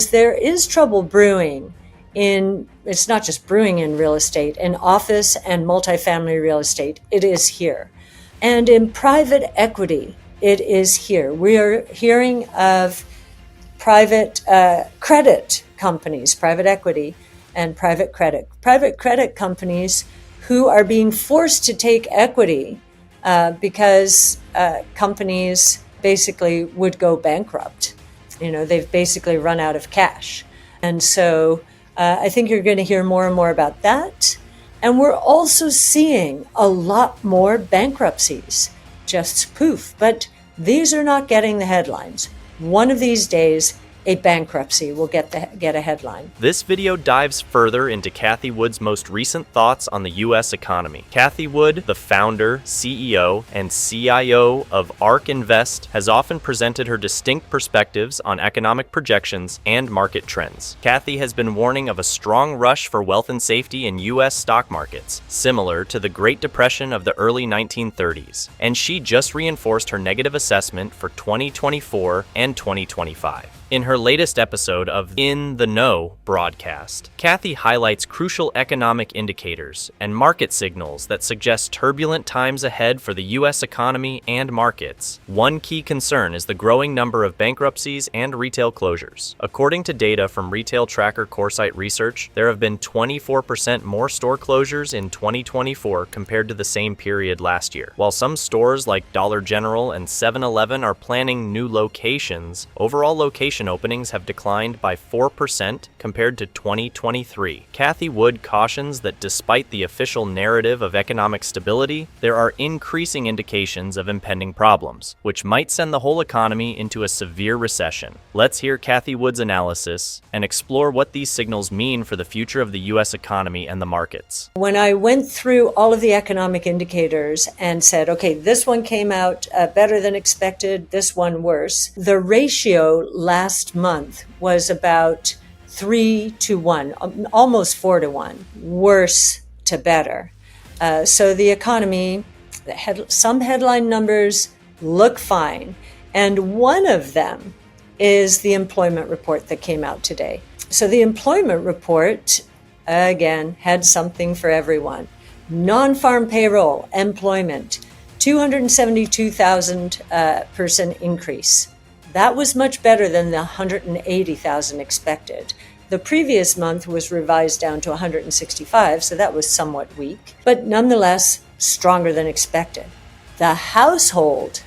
because there is trouble brewing it's not just brewing in real estate, in office and multifamily real estate, it is here. And in private equity, it is here. We are hearing of private credit companies, private equity and private credit companies who are being forced to take equity because companies basically would go bankrupt. They've basically run out of cash. And so I think you're going to hear more and more about that. And we're also seeing a lot more bankruptcies, just poof. But these are not getting the headlines. One of these days, a bankruptcy will get a headline. This video dives further into Cathie Wood's most recent thoughts on the U.S. economy. Cathie Wood, the founder, CEO, and CIO of ARK Invest, has often presented her distinct perspectives on economic projections and market trends. Cathie has been warning of a strong rush for wealth and safety in U.S. stock markets, similar to the Great Depression of the early 1930s, and she just reinforced her negative assessment for 2024 and 2025. In her latest episode of In the Know broadcast, Cathie highlights crucial economic indicators and market signals that suggest turbulent times ahead for the U.S. economy and markets. One key concern is the growing number of bankruptcies and retail closures. According to data from retail tracker Coresight Research, there have been 24% more store closures in 2024 compared to the same period last year. While some stores like Dollar General and 7-Eleven are planning new locations, overall location openings have declined by 4% compared to 2023. Cathie Wood cautions that despite the official narrative of economic stability, there are increasing indications of impending problems, which might send the whole economy into a severe recession. Let's hear Cathie Wood's analysis and explore what these signals mean for the future of the U.S. economy and the markets. When I went through all of the economic indicators and said, okay, this one came out better than expected, this one worse, the ratio last month was about 3-1, almost 4-1, worse to better. So the economy, some headline numbers look fine. And one of them is the employment report that came out today. So the employment report, again, had something for everyone. Non-farm payroll employment, 272,000 person increase. That was much better than the 180,000 expected. The previous month was revised down to 165, so that was somewhat weak, but nonetheless stronger than expected. The household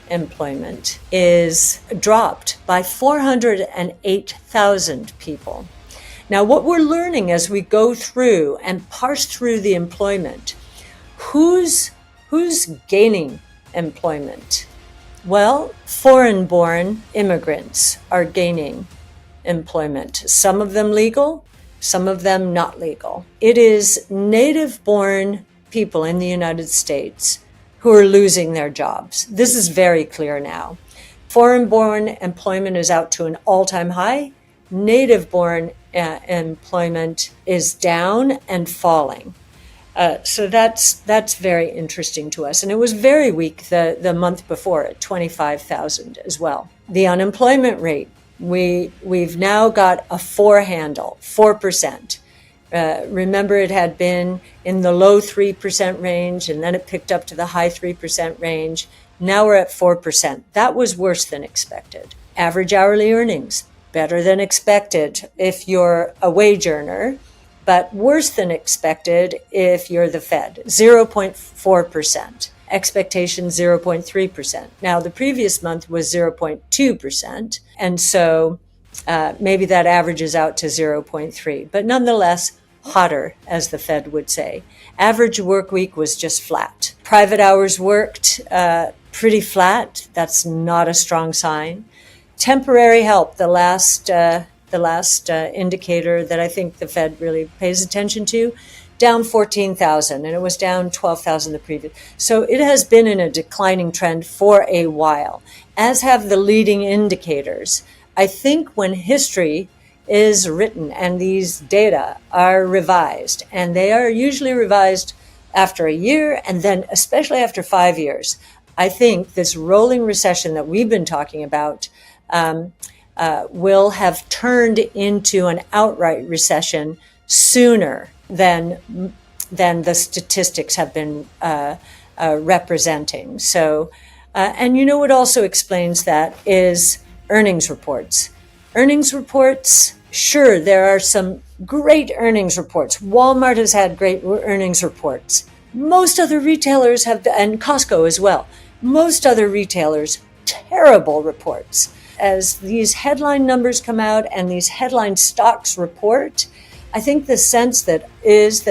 employment is dropped by 408,000 people. Now, what we're learning as we go through and parse through the employment, who's gaining employment? Well, foreign-born immigrants are gaining employment. Some of them legal, some of them not legal. It is native-born people in the United States who are losing their jobs. This is very clear now. Foreign-born employment is out to an all-time high. Native-born employment is down and falling. So that's very interesting to us. And it was very weak the month before at 25,000 as well. The unemployment rate, we've now got a 4 handle, 4%. Remember, it had been in the low 3% range, and then it picked up to the high 3% range. Now we're at 4%. That was worse than expected. Average hourly earnings, better than expected if you're a wage earner, but worse than expected if you're the Fed, 0.4%. Expectation 0.3%. Now, the previous month was 0.2%, and so maybe that averages out to 0.3, but nonetheless, hotter, as the Fed would say. Average work week was just flat. Private hours worked, pretty flat. That's not a strong sign. Temporary help, the last indicator that I think the Fed really pays attention to, down 14,000, and it was down 12,000 the previous. So it has been in a declining trend for a while, as have the leading indicators. I think when history is written and these data are revised, and they are usually revised after a year and then especially after 5 years, I think this rolling recession that we've been talking about will have turned into an outright recession sooner than the statistics have been representing. So, and you know what also explains that is earnings reports. Earnings reports, sure, there are some great earnings reports. Walmart has had great earnings reports. Most other retailers have, and Costco as well. Most other retailers, terrible reports. As these headline numbers come out and these headline stocks report, I think the sense that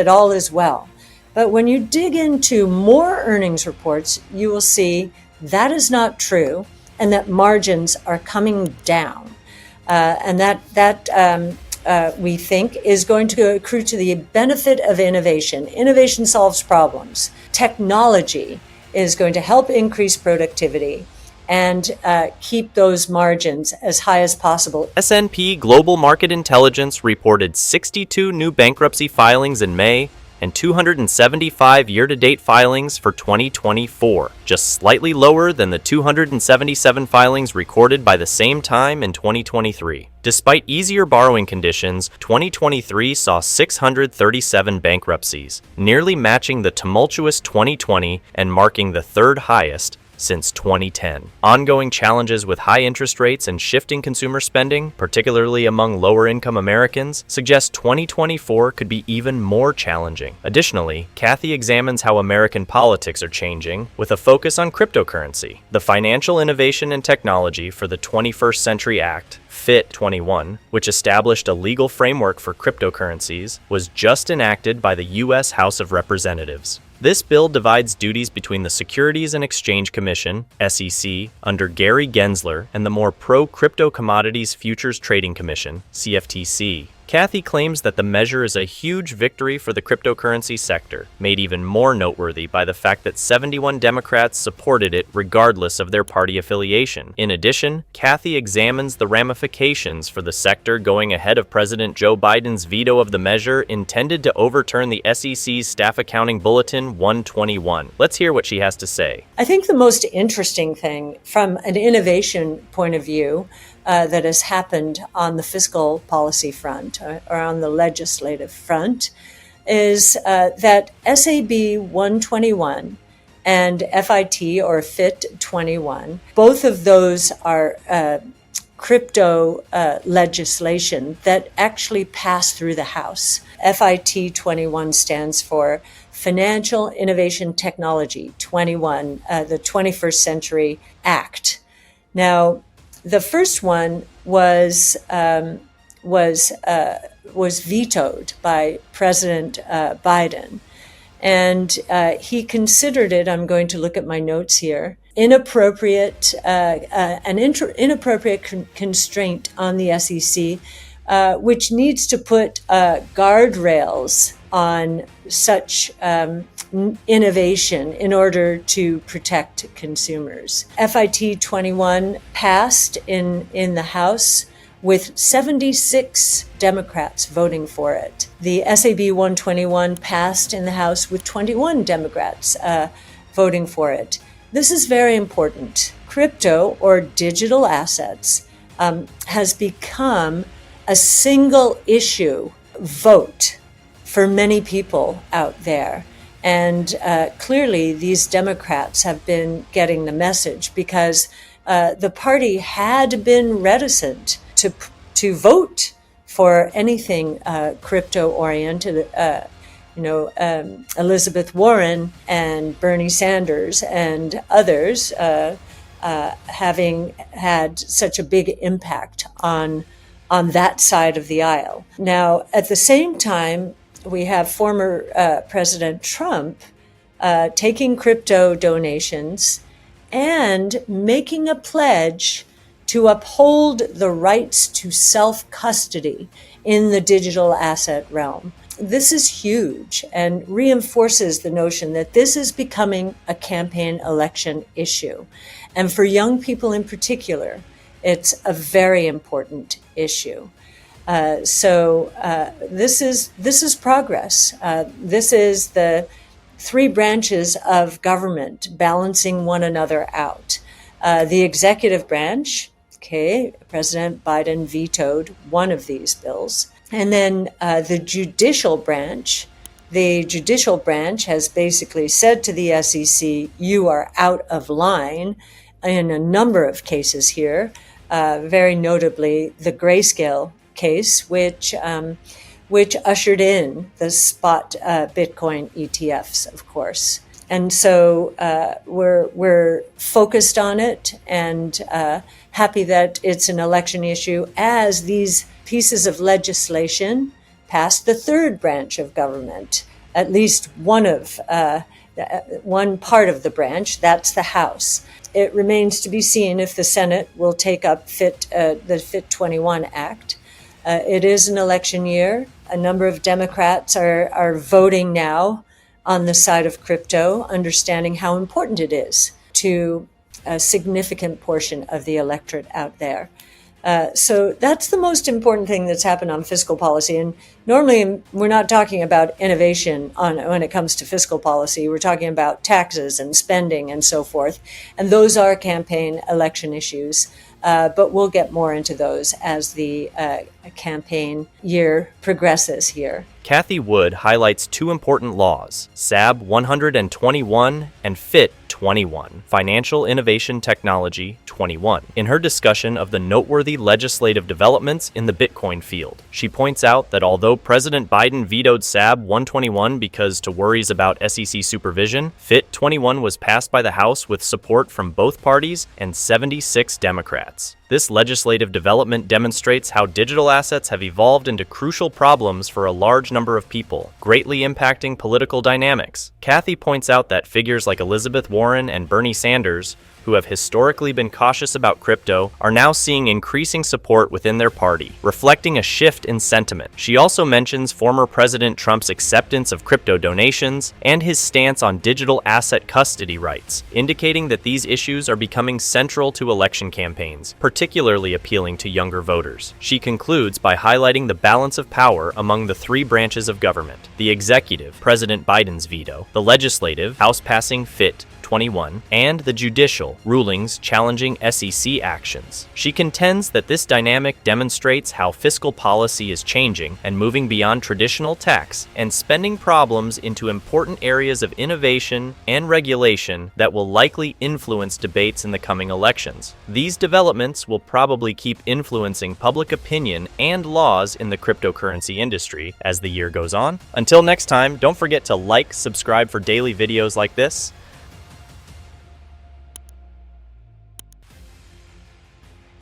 all is well. But when you dig into more earnings reports, you will see that is not true and that margins are coming down. And that we think is going to accrue to the benefit of innovation. Innovation solves problems. Technology is going to help increase productivity and keep those margins as high as possible. S&P Global Market Intelligence reported 62 new bankruptcy filings in May and 275 year-to-date filings for 2024, just slightly lower than the 277 filings recorded by the same time in 2023. Despite easier borrowing conditions, 2023 saw 637 bankruptcies, nearly matching the tumultuous 2020 and marking the third highest since 2010. Ongoing challenges with high interest rates and shifting consumer spending, particularly among lower-income Americans, suggest 2024 could be even more challenging. Additionally, Cathie examines how American politics are changing with a focus on cryptocurrency. The Financial Innovation and Technology for the 21st Century Act, FIT 21, which established a legal framework for cryptocurrencies, was just enacted by the U.S. House of Representatives. This bill divides duties between the Securities and Exchange Commission, SEC, under Gary Gensler, and the more pro-crypto commodities futures trading commission, CFTC. Cathie claims that the measure is a huge victory for the cryptocurrency sector, made even more noteworthy by the fact that 71 Democrats supported it regardless of their party affiliation. In addition, Cathie examines the ramifications for the sector going ahead of President Joe Biden's veto of the measure intended to overturn the SEC's Staff Accounting Bulletin 121. Let's hear what she has to say. I think the most interesting thing from an innovation point of view that has happened on the fiscal policy front or on the legislative front is that SAB 121 and FIT or FIT 21, both of those are crypto legislation that actually passed through the House. FIT 21 stands for Financial Innovation Technology 21, the 21st Century Act. Now, the first one was vetoed by President Biden, and he considered it. I'm going to look at my notes here. Inappropriate constraint on the SEC, which needs to put guardrails on such innovation in order to protect consumers. FIT 21 passed in the House with 76 Democrats voting for it. The SAB 121 passed in the House with 21 Democrats voting for it. This is very important. Crypto or digital assets has become a single issue vote for many people out there. And clearly, these Democrats have been getting the message because the party had been reticent to vote for anything crypto-oriented. Elizabeth Warren and Bernie Sanders and others having had such a big impact on that side of the aisle. Now, at the same time, we have former President Trump taking crypto donations and making a pledge to uphold the rights to self-custody in the digital asset realm. This is huge and reinforces the notion that this is becoming a campaign election issue. And for young people in particular, it's a very important issue. So this is progress. This is the three branches of government balancing one another out. The executive branch Okay, President Biden vetoed one of these bills. And then the judicial branch has basically said to the SEC, you are out of line in a number of cases here, very notably the Grayscale case, which ushered in the spot Bitcoin ETFs, of course. And so we're focused on it and happy that it's an election issue as these pieces of legislation pass the third branch of government, at least one part of the branch, that's the House. It remains to be seen if the Senate will take up the FIT 21 Act. It is an election year. A number of Democrats are voting now on the side of crypto, understanding how important it is to a significant portion of the electorate out there. So that's the most important thing that's happened on fiscal policy. And normally we're not talking about innovation when it comes to fiscal policy. We're talking about taxes and spending and so forth. And those are campaign election issues. But we'll get more into those as the campaign year progresses here. Cathie Wood highlights two important laws, SAB 121 and FIT 21, Financial Innovation Technology 21, in her discussion of the noteworthy legislative developments in the Bitcoin field. She points out that although President Biden vetoed SAB 121 because to worries about SEC supervision, FIT 21 was passed by the House with support from both parties and 76 Democrats. This legislative development demonstrates how digital assets have evolved into crucial problems for a large number of people, greatly impacting political dynamics. Cathie points out that figures like Elizabeth Warren and Bernie Sanders, who have historically been cautious about crypto, are now seeing increasing support within their party, reflecting a shift in sentiment. She also mentions former President Trump's acceptance of crypto donations and his stance on digital asset custody rights, indicating that these issues are becoming central to election campaigns, particularly appealing to younger voters. She concludes by highlighting the balance of power among the three branches of government: the executive, President Biden's veto; the legislative, House passing FIT 21, and the judicial, rulings challenging SEC actions. She contends that this dynamic demonstrates how fiscal policy is changing and moving beyond traditional tax and spending problems into important areas of innovation and regulation that will likely influence debates in the coming elections. These developments will probably keep influencing public opinion and laws in the cryptocurrency industry as the year goes on. Until next time, don't forget to like, subscribe for daily videos like this,